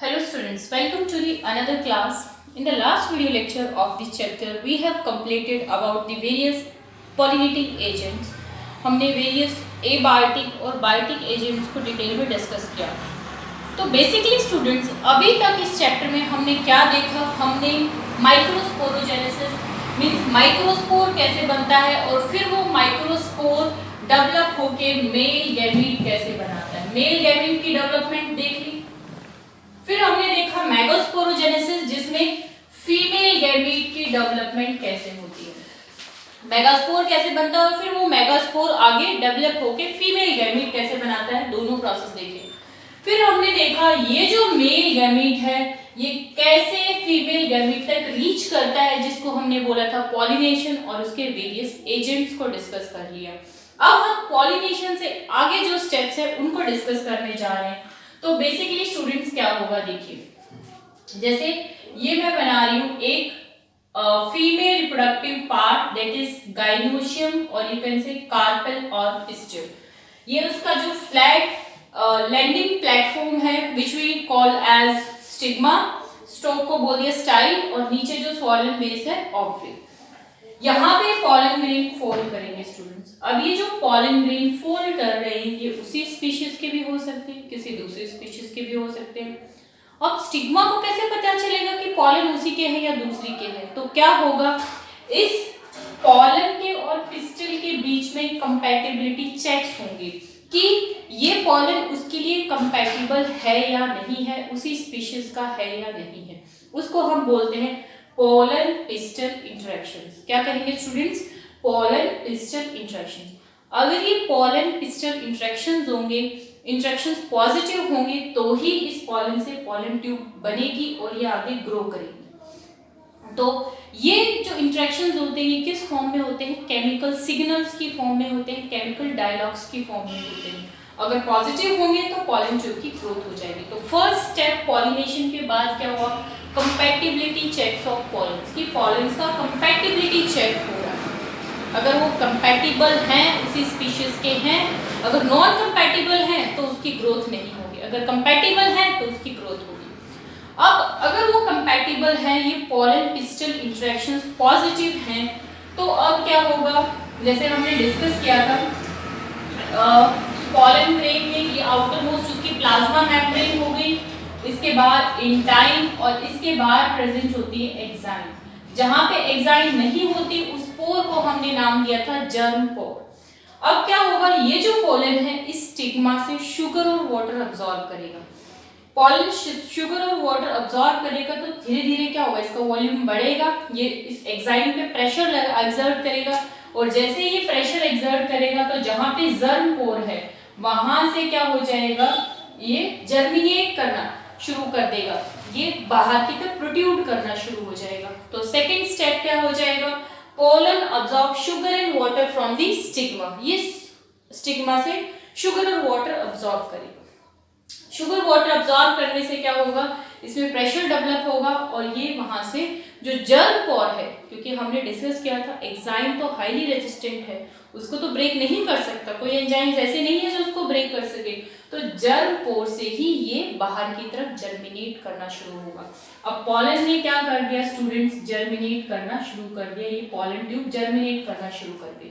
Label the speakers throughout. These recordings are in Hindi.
Speaker 1: Hello students, welcome to the another class. In the last video lecture of this chapter, we have completed about the various pollinating agents. हमने various abiotic और biotic agents को डिटेल में डिस्कस किया. तो बेसिकली स्टूडेंट्स अभी तक इस चैप्टर में हमने क्या देखा, हमने माइक्रोस्पोरोजेनेसिस मीन्स माइक्रोस्पोर कैसे बनता है और फिर वो माइक्रोस्पोर डेवलप होके मेल गैमीट कैसे बनाता है. मेल गैमीट की डेवलपमेंट देख ली. फिर हमने देखा मेगास्पोरोजेनेसिस जिसमें फीमेल गैमीट की डेवलपमेंट कैसे होती है, मेगास्पोर कैसे बनता है और फिर वो मेगास्पोर आगे डेवलप होके फीमेल गैमीट कैसे बनाता है, दोनों प्रोसेस देखे. फिर हमने देखा ये जो मेल गैमीट है ये कैसे फीमेल गैमीट तक रीच करता है, जिसको हमने बोला था पॉलिनेशन, और उसके वेरियस एजेंट्स को डिस्कस कर लिया. अब हम पॉलिनेशन से आगे जो स्टेप्स है उनको डिस्कस करने जा रहे हैं. तो बेसिकली स्टूडेंट्स क्या होगा देखिए, जैसे ये मैं बना रही हूँ एक female reproductive part that is gynoecium और यू कैन से कार्पेल और पिस्टिल. ये उसका जो फ्लैट लैंडिंग प्लेटफॉर्म है which we call as stigma, stalk को बोल दिया स्टाइल, और नीचे जो स्वॉलन बेस है ऑब्विक. यहाँ पे पॉलन ग्रेन फोल्ड करेंगे स्टूडेंट्स. अब ये जो पॉलन ग्रेन फोल्ड कर रहे हैं ये उसी स्पीशीज के भी हो सकते हैं, किसी दूसरे स्पीशीज के भी हो सकते हैं. अब स्टिग्मा को कैसे पता चलेगा कि पॉलन उसी के हैं या दूसरी के हैं? तो क्या होगा, इस पॉलन के और पिस्टिल के बीच में कंपैटिबिलिटी चेक्स होंगे कि ये पॉलन उसके लिए कंपैटिबल है या नहीं है, उसी स्पीशीज का है या नहीं है. उसको हम बोलते हैं पोलन पिस्टल इंटरेक्शंस. क्या कहेंगे स्टूडेंट्स? Pollen pistol interactions. अगर ये पोलन पिस्टल इंटरेक्शंस होंगे, इंटरेक्शंस पॉजिटिव होंगे तो ही इस पोलन से पोलन ट्यूब बनेगी और ये आगे ग्रो करेगी. तो ये जो इंटरेक्शंस होते हैं ये किस फॉर्म में होते हैं? केमिकल सिग्नल्स की फॉर्म में होते हैं, केमिकल डायलॉग्स की फॉर्म में होते हैं. अगर पॉजिटिव होंगे तो पोलन ट्यूब की ग्रोथ हो जाएगी. तो फर्स्ट स्टेप पॉलिनेशन के बाद क्या हुआ? कंपैटिबिलिटी चेक्स ऑफ पॉलन्स की पॉलन्स का कंपैटिबिलिटी चेक हो रहा है. अगर वो कंपैटिबल हैं, उसी स्पीशीज के हैं. अगर नॉन कंपैटिबल हैं तो उसकी ग्रोथ नहीं होगी, अगर कंपैटिबल हैं तो उसकी ग्रोथ होगी. अब अगर वो कंपैटिबल हैं, ये पॉलन पिस्टल इंटरेक्शंस पॉजिटिव हैं, तो अब क्या होगा, जैसे हमने डिस्कस किया था पॉलन ग्रेन में ये आउटर मोस्ट उसकी प्लाज्मा मेम्ब्रेन हो गई, इसके बाद इंटाइन और इसके बाद प्रेजेंट होती है एक्साइन. जहां पे एक्साइन नहीं होती उस पोर को हमने नाम दिया था जर्म पोर. अब क्या होगा, ये जो पोलन है इस स्टिग्मा से शुगर और वाटर अब्सॉर्ब करेगा. पोलन शुगर और वाटर अब्सॉर्ब करेगा तो धीरे धीरे क्या होगा, इसका वॉल्यूम बढ़ेगा, ये इस एक्साइन पे प्रेशर एक्सर्ट करेगा, और जैसे ये प्रेशर एक्सर्ट करेगा तो जहां पे जर्म पोर है वहां से क्या हो जाएगा, ये जर्मिनेट करना शुरू कर देगा, ये बाहर की तरफ प्रोट्रूड करना शुरू हो जाएगा. तो सेकंड स्टेप क्या हो जाएगा, pollen absorb sugar and water from the stigma. ये स्टिग्मा से शुगर और वाटर अब्सॉर्ब करेगा. शुगर वाटर अब्सॉर्ब करने से क्या होगा, इसमें प्रेशर डेवलप होगा और ये वहां से जो जर्म पोर है, क्योंकि हमने डिस्कस किया था एक्साइन तो हाईली रेजिस्टेंट है, उसको तो ब्रेक नहीं कर सकता, कोई एंजाइम्स ऐसे नहीं है जो उसको ब्रेक कर सके. तो जर्म पोर से ही ये बाहर की तरफ जर्मिनेट करना शुरू होगा. अब पॉलन ने क्या कर दिया स्टूडेंट्स, जर्मिनेट करना शुरू कर दिया, ये पॉलन ट्यूब जर्मिनेट करना शुरू कर दी.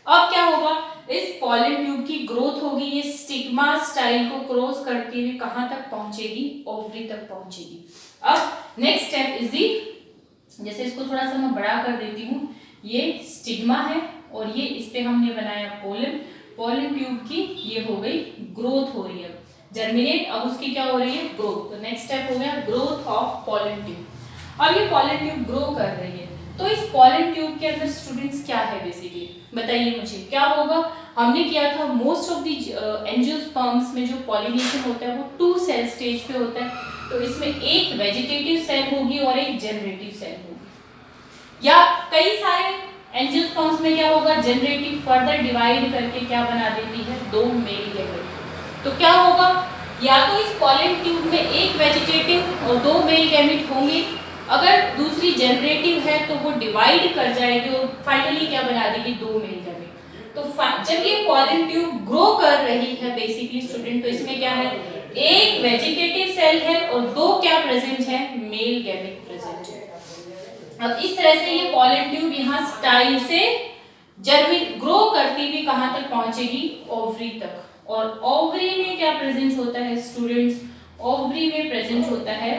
Speaker 1: अब क्या होगा, इस पॉलन ट्यूब की ग्रोथ होगी, ये स्टिग्मा स्टाइल को क्रॉस करते हुए कहां तक पहुंचेगी, ओवरी तक पहुंचेगी. अब नेक्स्ट स्टेप इज दी, जैसे इसको थोड़ा सा मैं बड़ा कर देती हूँ, ये स्टिग्मा है और ये इस पे हमने बनाया पोलन. पोलन ट्यूब की ये हो गई ग्रोथ हो रही है, जर्मिनेट, अब उसकी क्या हो रही है, ग्रोथ. तो नेक्स्ट स्टेप हो गया ग्रोथ ऑफ पोलन ट्यूब. अब ये पोलन ट्यूब ग्रो कर रही है, तो इस पोलन ट्यूब के अंदर स्टूडेंट्स क्या है बेसिकली, बताइए मुझे क्या होगा. हमने किया था मोस्ट ऑफ दी एंजियोस्पर्म्स में जो पॉलिनेशन होता है वो 2 सेल स्टेज पे होता है. तो इसमें एक वेजिटेटिव सेल होगी और एक जनरेटिव सेल होगी, या कई सारे एंजियोस्पर्म्स में क्या होगा, जनरेटिव फर्दर डिवाइड करके क्या बना देती है, 2 मेल गैमेट. तो क्या होगा, या तो इस पॉलन ट्यूब में एक वेजिटेटिव और 2 मेल गैमेट होंगे, अगर दूसरी जनरेटिव है तो वो डिवाइड कर जाएगी और फाइनली क्या बना देगी, 2 मेल गैमेट. तो जब ये पॉलन ट्यूब ग्रो कर रही है बेसिकली स्टूडेंट, तो इसमें क्या है, एक वेजिटेटिव सेल सेल है और 2 क्या प्रेजेंट है, मेल गैमेट प्रेजेंट है। अब इस तरह से ये पॉलन ट्यूब यहाँ स्टाइल से ग्रो करती हुई कहाँ तक पहुंचेगी, ओवरी तक। और ओवरी में क्या प्रेजेंट होता है स्टूडेंट्स, ओवरी में प्रेजेंट होता है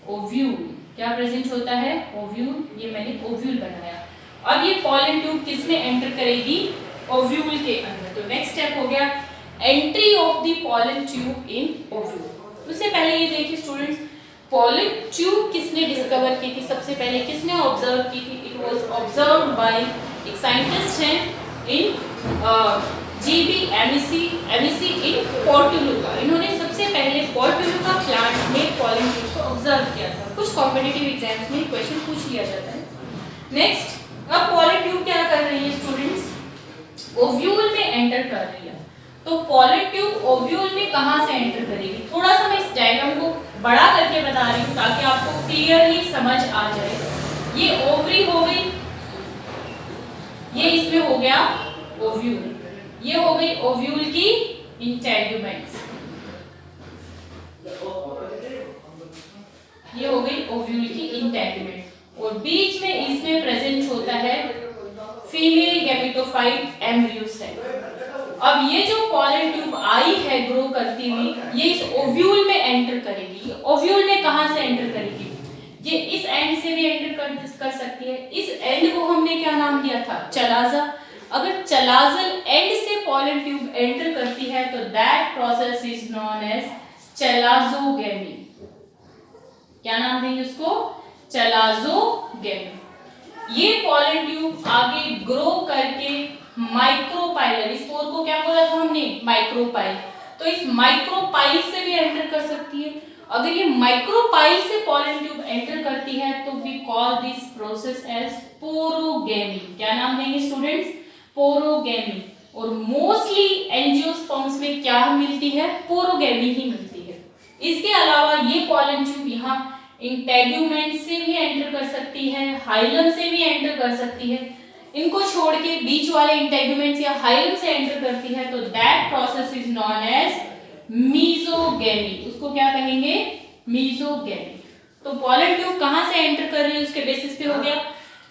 Speaker 1: ओव्यूल। क्या प्रेजेंट होता है, ओव्यूल। ये मैंने ओव्यूल बनाया। अब ये पॉलन ट्यूब किस में एंटर करेगी, ओव्यूल के अंदर। तो नेक्स्ट स्टेप हो गया entry of the pollen tube in ovule. उससे पहले ये देखिए स्टूडेंट्स, पॉलन ट्यूब किसने डिस्कवर की थी, सबसे पहले किसने ऑब्जर्व की थी, इट वाज ऑब्जर्व्ड बाय एक साइंटिस्ट हैं इन जीबी एमिसी इन पोर्टुलुका। इन्होंने सबसे पहले पोर्टुलुका प्लांट में पॉलन ट्यूब को ऑब्जर्व किया था। कुछ कॉम्पिटिटिव एग्जाम्स में क्वेश्चन पूछ लिया जाता है। नेक्स्ट, अब पॉलन ट्यूब क्या कर रही है स्टूडेंट्स, ओव्यूल में एंटर कर रही है। तो पॉलन ट्यूब ओव्यूल में कहां से एंटर करेगी, थोड़ा सा मैं इस डायग्राम को बड़ा करके बता रही हूँ ताकि आपको क्लियरली समझ आ जाए। ये ओवरी हो गई, ये इसमें हो गया ओव्यूल, ये हो गई ओव्यूल की इंटेग्यूमेंट्स, ये हो गई ओव्यूल की इंटेग्यूमेंट। और बीच में इसमें प्रेजेंट होता है फीमेल गैमेटोफाइट एम्ब्रियो सेल। अब ये जो पॉलन ट्यूब आई है ग्रो करती हुई, ये इस ओव्यूल में एंटर करेगी। ओव्यूल में कहां से एंटर करेगी, ये इस एंड से भी एंटर कर सकती है। इस एंड को हमने क्या नाम दिया था, चलाजा। अगर चलाजल एंड से पॉलन ट्यूब एंटर करती है तो that process is known as chalazogamy. क्या नाम देंगे उसको, चलाजोगेमी। ये पॉलन ट्यूब आगे ग्रो करके माइक्रोपाइलर, इस पोर को क्या बोला था हमने, माइक्रोपाइल। तो इस माइक्रोपाइल से भी एंटर कर सकती है। अगर ये माइक्रोपाइल से पॉलन ट्यूब एंटर करती है तो we call this process as porogamy. क्या नाम देंगे स्टूडेंट्स, पोरोगेमी। और मोस्टली एंजियोस्पर्म्स में क्या मिलती है, पोरोगेमी ही मिलती है। इसके अलावा ये पॉलन ट्यूब यहाँ इंटेग्यूमेंट से भी एंटर कर सकती है, हाइलम से भी एंटर कर सकती है। इनको छोड़ के बीच वाले इंटेग्यूमेंट्स या हाइलम से एंटर करती है तो that process is known as mesogamy. उसको क्या कहेंगे, मीजोगेमी। तो पॉलन ट्यूब कहां से एंटर कर रही है उसके बेसिस पे हो गया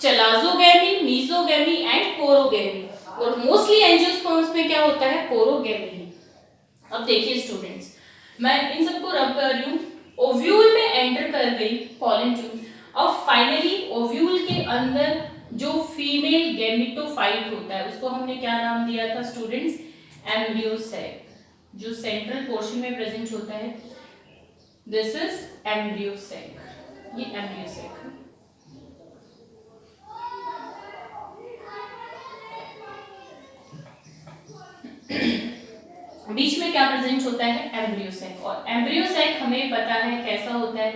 Speaker 1: चलाजोगेमी, मीजोगेमी एंड पोरोगेमी। और मोस्टली एंजियोस्पर्म्स में क्या होता है, पोरोगेमी। अब देखिए स्टूडेंट्स, मैं इन सबको रब कर रही हूँ। ओव्यूल में एंटर कर गई पॉलन ट्यूब। अब फाइनली ओव्यूल के अंदर जो फीमेल गैमेटोफाइट होता है उसको हमने क्या नाम दिया था स्टूडेंट्स, एम्ब्रियो सैक। जो सेंट्रल पोर्शन में प्रेजेंट होता है, दिस इज एम्ब्रियो सैक। ये एम्ब्रियो सैक है। बीच में क्या प्रेजेंट होता है, एम्ब्रियो सैक। और एम्ब्रियो सैक हमें पता है कैसा होता है,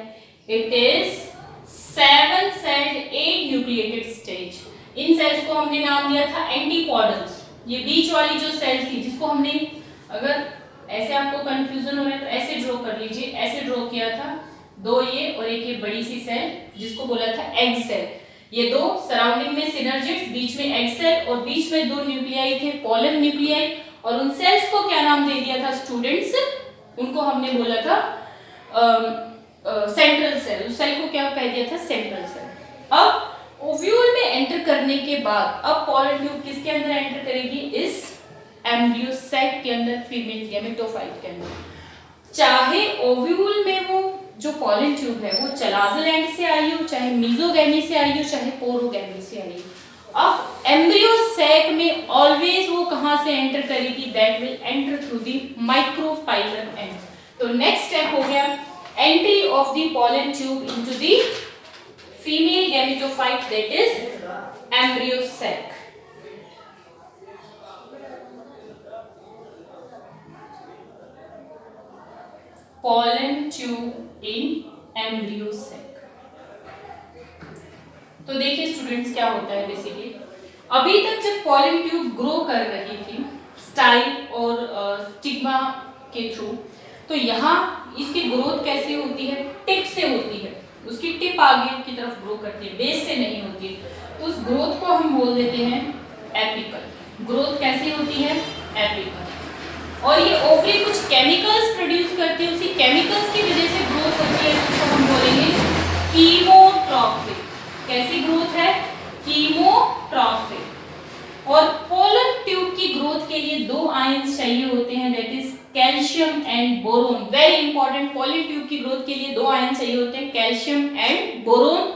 Speaker 1: it is 7 celled 8 nucleated stage. इन सेल्स को हमने नाम दिया था एंटीपोडल्स। ये बीच वाली जो सेल थी जिसको हमने, अगर ऐसे आपको कंफ्यूजन हो रहा है तो ऐसे ड्रॉ कर लीजिए, ऐसे ड्रॉ किया था, 2 ये और एक ये बड़ी सी सेल जिसको बोला था एग सेल। ये 2 सराउंडिंग में सिनर्जिड्स, बीच में एग सेल और बीच में 2 न्यूक्लियाई थे, पोलन न्यूक्लियाई। और उन सेल्स को क्या नाम दे दिया था स्टूडेंट्स, उनको हमने बोला था सेंट्रल सेल। उस सेल को क्या कह दिया था, सेंट्रल सेल। अब ओव्यूल में एंटर करने के बाद अब पॉलन ट्यूब किसके अंदर एंटर करेगी, इस एम्ब्रियो सैक के अंदर, फीमेल गैमेटोफाइट के अंदर। चाहे ओव्यूल में वो जो पॉलन ट्यूब है वो चलाजल एंड से आई हो, चाहे मीजोगेमी से आई हो, चाहे पोरोगेमी से आई हो। अब एम्ब्रियो सैक में ऑलवेज वो कहां से एंटर करेगी, that will enter through the micropylar and. तो नेक्स्ट स्टेप हो गया entry of the pollen tube into the female gametophyte, that is embryo sac. Pollen tube in embryo sac. तो देखिए स्टूडेंट्स क्या होता है बेसिकली, अभी तक जब पॉलन ट्यूब ग्रो कर रही थी स्टाइल और स्टिग्मा के थ्रू, तो यहाँ इसकी ग्रोथ कैसे होती है, टिप से होती है। उसकी टिप आगे की तरफ ग्रो करती है, बेस से नहीं होती है। तो उस ग्रोथ को हम बोल देते हैं एपिकल। ग्रोथ कैसे होती है, एपिकल। और ये ओवरी कुछ केमिकल्स प्रोड्यूस करती है, उसी केमिकल्स की वजह से growth and boron. Very important, pollen tube की ग्रोथ के लिए 2 आयन चाहिए होते हैं, कैल्शियम एंड बोरोन।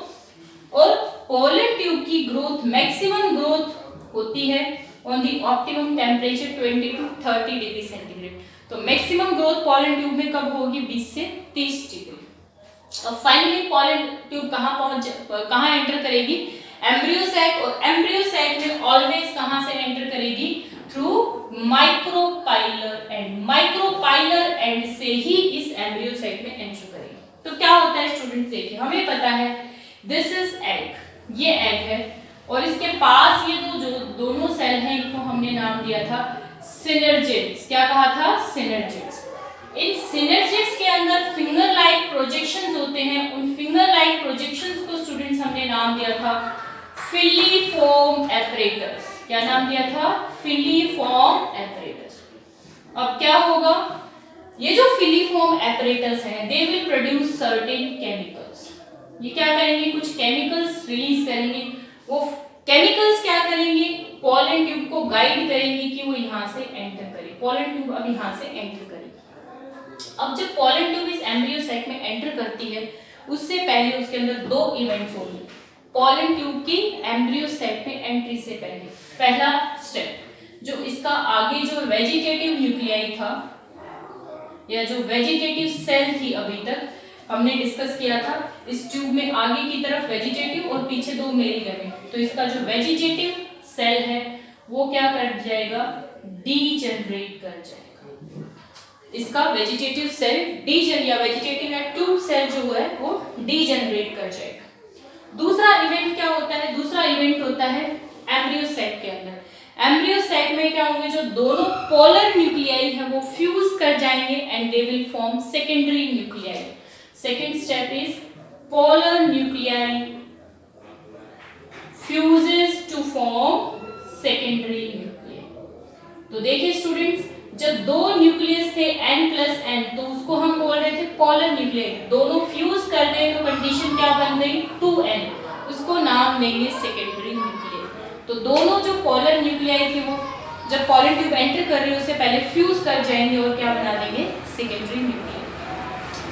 Speaker 1: और पॉलन ट्यूब की ग्रोथ मैक्सिमम ग्रोथ होती है on the optimum temperature 20 to 30 degree centigrade. तो मैक्सिमम ग्रोथ पॉलन ट्यूब में कब होगी? 20 से 30 डिग्री। अब फाइनली पॉलन ट्यूब कहाँ एंटर करेगी? Embryo sac. और एम्ब्रियो सैक में ऑलवेज कहाँ से एंटर करेगी? Through micropylar and. Micropylar and से ही इस एम्ब्रियो सैक में एंटर करेगी। तो क्या होता है स्टूडेंट्स, देखिए हमें पता है दिस इज एग, ये एग है और इसके पास ये जो दोनों सेल हैं इनको हमने नाम दिया था सिनर्जिड्स। क्या कहा था? सिनर्जिड्स। इन सिनर्जिड्स के अंदर फिंगर लाइक प्रोजेक्शंस होते हैं। उन फिंगर लाइक प्रोजेक्शंस को स्टूडेंट्स हमने नाम दिया था फिलीफॉर्म एपरेटस। क्या नाम दिया था? Filiform apparatus. अब क्या होगा? ये जो फिलीफॉर्म एपरेटस हैं they will produce certain chemicals. ये क्या करेंगे? कुछ केमिकल्स रिलीज करेंगे। वो केमिकल्स क्या करेंगे? पॉलन ट्यूब को गाइड करेंगे कि वो यहाँ से एंटर करे। पॉलन ट्यूब अब यहाँ से एंटर करेगी। अब जब पॉलन ट्यूब इस एम्ब्रियो सैक में एंटर करती है उससे पहले उसके अंदर 2 इवेंट्स होंगे पॉलन ट्यूब की एम्ब्रियो सैक में एंट्री से पहले। पहला स्टेप, जो इसका आगे जो वेजिटेटिव न्यूक्लियाई था या जो वेजिटेटिव सेल थी अभी तक हमने डिस्कस किया था, इस ट्यूब में आगे की तरफ वेजिटेटिव और पीछे 2 मेल गैमेट। तो इसका जो वेजिटेटिव सेल है वो क्या कर जाएगा? डीजनरेट कर जाएगा। इसका वेजिटेटिव सेल वेजिटेटिव या ट्यूब सेल जो है वो डीजनरेट कर जाएगा। दूसरा इवेंट क्या होता है? दूसरा इवेंट होता है एम्ब्रियो सैक के अंदर। एम्ब्रियो सैक में क्या होंगे? जो दोनों पोलर न्यूक्लियाई है वो फ्यूज कर जाएंगे and they will form secondary nuclei. Second step is polar nuclei fuses to form secondary nuclei. तो देखिए स्टूडेंट्स, जब 2 न्यूक्लियस थे n+n तो उसको हम बोल रहे थे पोलर न्यूक्लियाई। दोनों फ्यूज कर गए तो कंडीशन क्या बन गई? 2n। उसको नाम देंगे सेकेंडरी न्यूक्लियाई। तो दोनों जो पोलर न्यूक्लियाई थी वो जब पॉलन ट्यूब एंटर कर रही है उससे पहले फ्यूज कर जाएंगे और क्या बना देंगे? Secondary nuclei.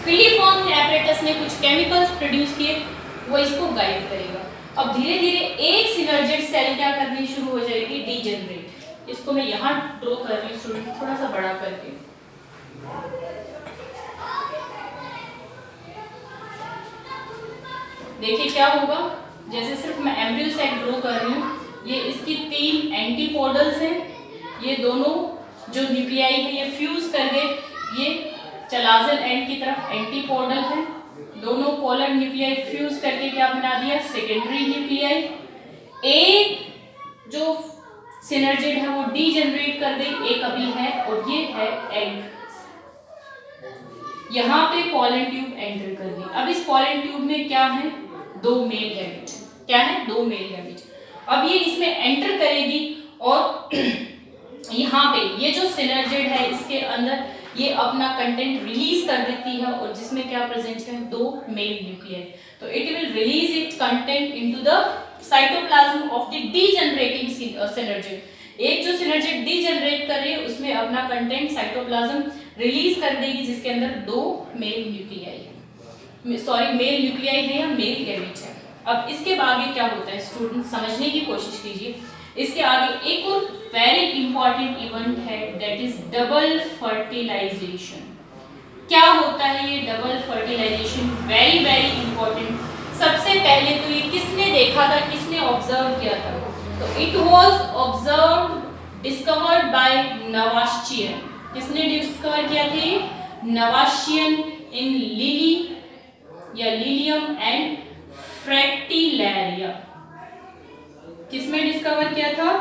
Speaker 1: फिलीफॉर्म एपरेटस ने कुछ केमिकल्स प्रोड्यूस किए, वो इसको गाइड करेगा। अब धीरे धीरे एक सिनर्जिड सेल क्या करनी शुरू हो जाएगी? डीजनरेट। इसको मैं यहाँ ड्रॉ कर रही हूँ स्टूडेंट, थोड़ा सा बड़ा करके। देखिए क्या होगा, जैसे सिर्फ मैं एम्ब्रियो सैक ड्रॉ कर रही हूँ, ये इसकी 3 एंटीपोडल्स हैं। ये दोनों जो न्यूक्लियाई है ये फ्यूज कर गए, ये चलाजल एंड की तरफ एंटीपोडल है। दोनों पोलर न्यूक्लियाई फ्यूज करके क्या बना दिया? Secondary nuclei. एक जो सिनर्जिड है वो डीजनरेट कर गई, एक अभी है और ये है एग। यहाँ पे पॉलन ट्यूब एंटर कर गई। अब इस पॉलन ट्यूब में क्या है? 2 मेल गैमेट। क्या है? 2 मेल गैमेट। अब ये इसमें एंटर करेगी और यहाँ पे ये जो सिनर्जिड है इसके अंदर ये अपना कंटेंट रिलीज कर देती है और जिसमें क्या प्रेजेंट है? 2 मेल न्यूक्लियाई। तो it will release its content into the cytoplasm of the degenerating synergid. एक जो सिनर्जिड डीजनरेट कर रही है उसमें अपना कंटेंट साइटोप्लाज्म रिलीज कर देगी जिसके अंदर 2 मेल न्यूक्लियाई है, सॉरी मेल न्यूक्लियाई है या मेल गैमेट है। अब इसके आगे क्या होता है स्टूडेंट, समझने की कोशिश कीजिए। इसके आगे एक और वेरी इंपॉर्टेंट इवेंट है, दैट इज डबल फर्टिलाइजेशन। क्या होता है ये double fertilisation? Very very important. सबसे पहले तो ये किसने देखा था, किसने ऑब्जर्व किया था? तो it was observed discovered by Nawaschin. किसने डिस्कवर किया था? नवाशियन इन लिली या लिलियम एंड फ्रेटिलेरिया। किसमें डिस्कवर किया था?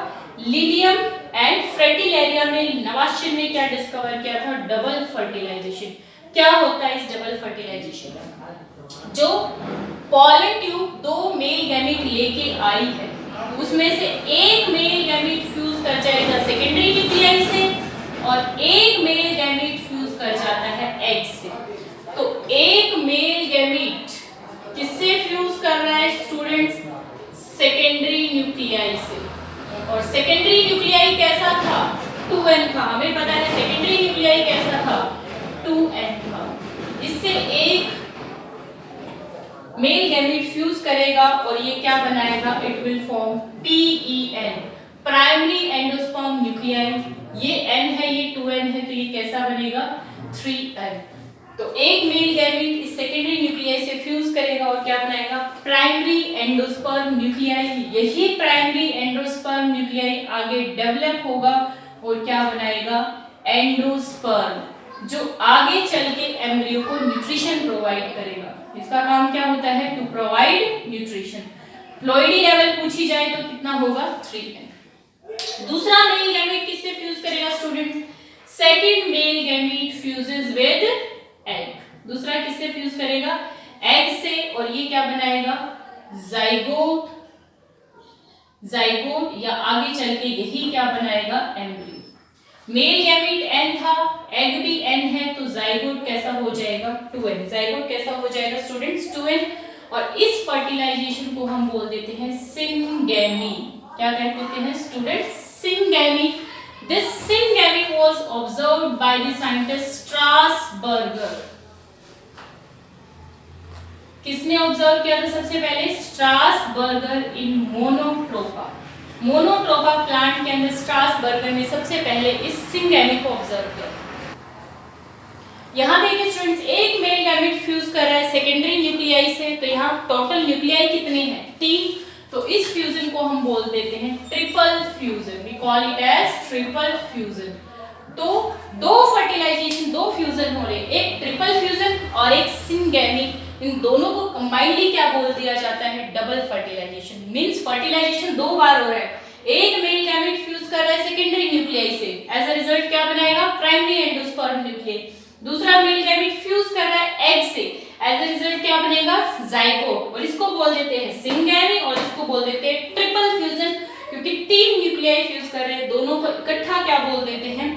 Speaker 1: लिलियम एंड फ्रेटिलेरिया में नवाशियन ने क्या डिस्कवर किया था? Double fertilisation. क्या होता है इस डबल फर्टिलाइजेशन में? जो पॉलन ट्यूब 2 मेल गैमेट लेके आई है उसमें से एक मेल गैमेट फ्यूज कर जाएगा सेकेंडरी न्यूक्लियाई से और एक मेल गैमेट फ्यूज कर जाता है एग से। तो एक मेल गैमेट किससे फ्यूज कर रहा है स्टूडेंट्स? सेकेंडरी न्यूक्लियाई से। और सेकेंडरी न्यूक्लियाई कैसा था? 2n था। हमें पता है सेकेंडरी न्यूक्लियाई कैसा था? 2n था। इससे एक मेल गैमीट फ्यूज करेगा और ये क्या बनाएगा, it will form PEN, primary endosperm nuclei. ये n है, ये 2n है, तो ये कैसा बनेगा 3n। तो एक मेल गैमीट इस सेकेंडरी न्यूक्लियाई से फ्यूज करेगा और क्या बनाएगा, प्राइमरी एंडोस्पर्म न्यूक्लियाई। यही प्राइमरी एंडोस्पर्म न्यूक्लियाई आगे डेवलप होगा और क्या बनाएगा, एंडोस्पर्म, जो आगे चल के एम्ब्रियो को न्यूट्रिशन प्रोवाइड करेगा। इसका काम क्या होता है, to provide nutrition. Ploidy level पूछी जाए तो कितना होगा, 3n। दूसरा मेल गैमीट किससे फ्यूज करेगा students, second male gamete fuses with egg. दूसरा किससे फ्यूज करेगा, एग से, और ये क्या बनाएगा, जाइगोट। जाइगोट या आगे चल के यही क्या बनाएगा, एम्ब्रियो। मेल गैमीट n था, एग भी n है, तो जाइगोट कैसा हो जाएगा, 2n। जाइगोट कैसा हो जाएगा स्टूडेंट्स, 2n। और इस फर्टिलाइजेशन को हम बोल देते हैं सिंगैमी। क्या कहते हैं students, syngamy. This syngamy was observed by the scientist Strasburger. किसने ऑब्जर्व किया था सबसे पहले, स्ट्रासबर्गर इन मोनोट्रोपा। मोनोट्रोपा प्लांट के अंदर स्ट्रासबर्गर ने सबसे पहले इस सिंगैमी को ऑब्जर्व किया। यहाँ देखिए स्टूडेंट्स, एक मेल गैमीट फ्यूज कर रहा है सेकेंडरी न्यूक्लियाई से, तो यहाँ टोटल न्यूक्लियाई कितने हैं, 3। तो इस फ्यूजन को हम बोल देते हैं triple fusion. We call it as triple fusion. तो दो फर्टिलाइजेशन, दो फ्यूजन हो रहे, एक ट्रिपल फ्यूजन और एक सिंगैमी। इन दोनों को कंबाइनली क्या बोल दिया जाता है, डबल फर्टिलाइजेशन। मींस फर्टिलाइजेशन 2 बार हो रहा है। एक मेल गैमीट फ्यूज कर रहा है सेकेंडरी न्यूक्लियाई से, एज अ रिजल्ट क्या बनाएगा, प्राइमरी एंडोस्पर्म न्यूक्लियाई। दूसरा मेल गैमीट फ्यूज कर रहा है एग से, एज अ रिजल्ट क्या बनेगा, जाइगोट। और इसको बोल देते हैं सिंगैमी और इसको बोल देते हैं ट्रिपल फ्यूजन, क्योंकि 3 न्यूक्लियाई फ्यूज कर रहे हैं, दोनों को इकट्ठा क्या बोल देते हैं,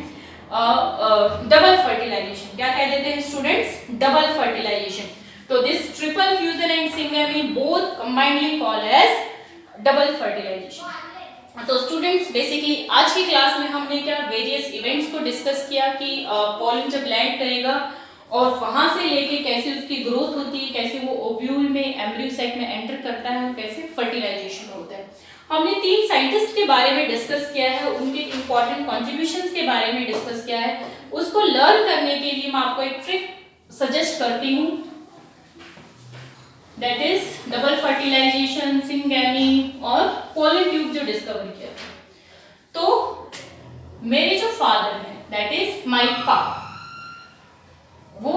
Speaker 1: डबल फर्टिलाइजेशन। क्या कह देते हैं स्टूडेंट्स, डबल फर्टिलाइजेशन। तो this triple fusion and syngamy both combinedly called as double fertilisation. तो स्टूडेंट्स बेसिकली आज की क्लास में हमने क्या वेरियस इवेंट्स को डिस्कस किया कि पॉलन जब लैंड करेगा और वहां से लेके कैसे उसकी ग्रोथ होती है, कैसे वो ओव्यूल में एम्ब्रियो साइट में एंटर करता है और कैसे फर्टिलाइजेशन होता है। हमने 3 साइंटिस्ट के बारे में डिस्कस किया है, उनके इंपॉर्टेंट कॉन्ट्रीब्यूशंस के बारे में डिस्कस किया है। उसको लर्न करने के लिए मैं आपको एक ट्रिक सजेस्ट करती हूँ, that is double fertilisation, syngamy और पोलन ट्यूब जो डिस्कवर किया। तो मेरे जो फादर हैं, दैट इज माय पा, वो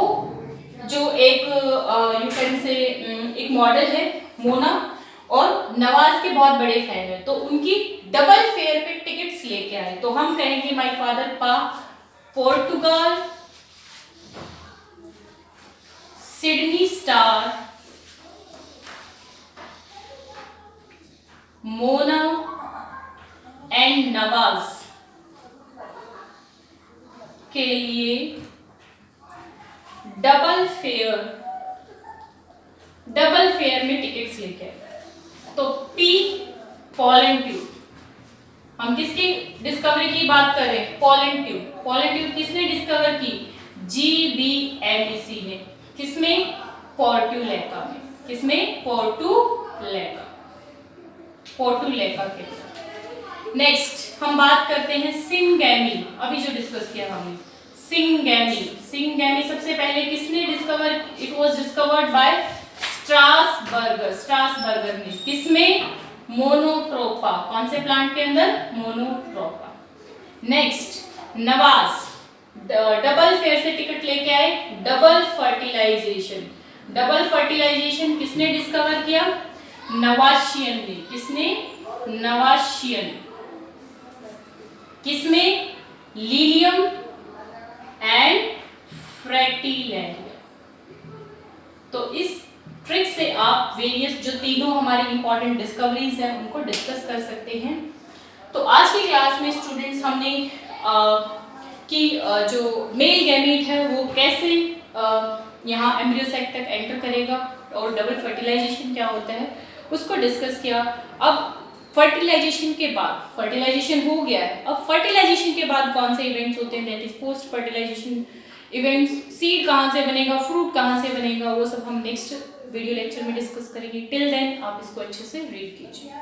Speaker 1: जो एक यू कैन से एक मॉडल है मोना, और नवाज के बहुत बड़े फैन है, तो उनकी डबल फेयर पे टिकट्स लेके आए। तो हम कहेंगे माय फादर पा, Portugal, Sydney star, Mona and Nawaz के लिए डबल फेयर में टिकट्स लेके आए। तो पी, पोलन ट्यूब। हम किसकी डिस्कवरी की बात कर रहे हैं, पोलन ट्यूब। पोलन ट्यूब किसने डिस्कवर की, GBMC ने। किसमें, पोर्टुलेका में। किसमें, पोर्टुलेका के। नेक्स्ट हम बात करते हैं सिंगैमी। अभी जो डिस्कस किया हमने सिंगैमी सबसे पहले किसने discover, it was discovered by Strasburger ने। किसमें, मोनोट्रोपा। कौन से प्लांट के अंदर, मोनोट्रोपा। नेक्स्ट नवाज, डबल फेयर से टिकट लेके आए, डबल फर्टिलाइजेशन किसने डिस्कवर किया, नवाशियन ने। किसने, नवाशियन। किसमें, लीलियम एंड फ्रेटिलैरिया। तो इस ट्रिक से आप वेरियस जो तीनों हमारी इंपॉर्टेंट डिस्कवरीज हैं उनको डिस्कस कर सकते हैं। तो आज की क्लास में स्टूडेंट्स हमने कि जो मेल गैमीट है वो कैसे यहाँ एम्ब्रियो साइट तक एंटर करेगा और डबल फर्टिलाइजेशन क्या होता है उसको डिस्कस किया। अब फर्टिलाइजेशन के बाद, फर्टिलाइजेशन हो गया है, अब फर्टिलाइजेशन के बाद कौन से इवेंट्स होते हैं, that is post fertilisation events. Seed कहाँ से बनेगा, फ्रूट कहाँ से बनेगा, वो सब हम नेक्स्ट वीडियो लेक्चर में डिस्कस करेंगे। टिल देन आप इसको अच्छे से रीड कीजिए।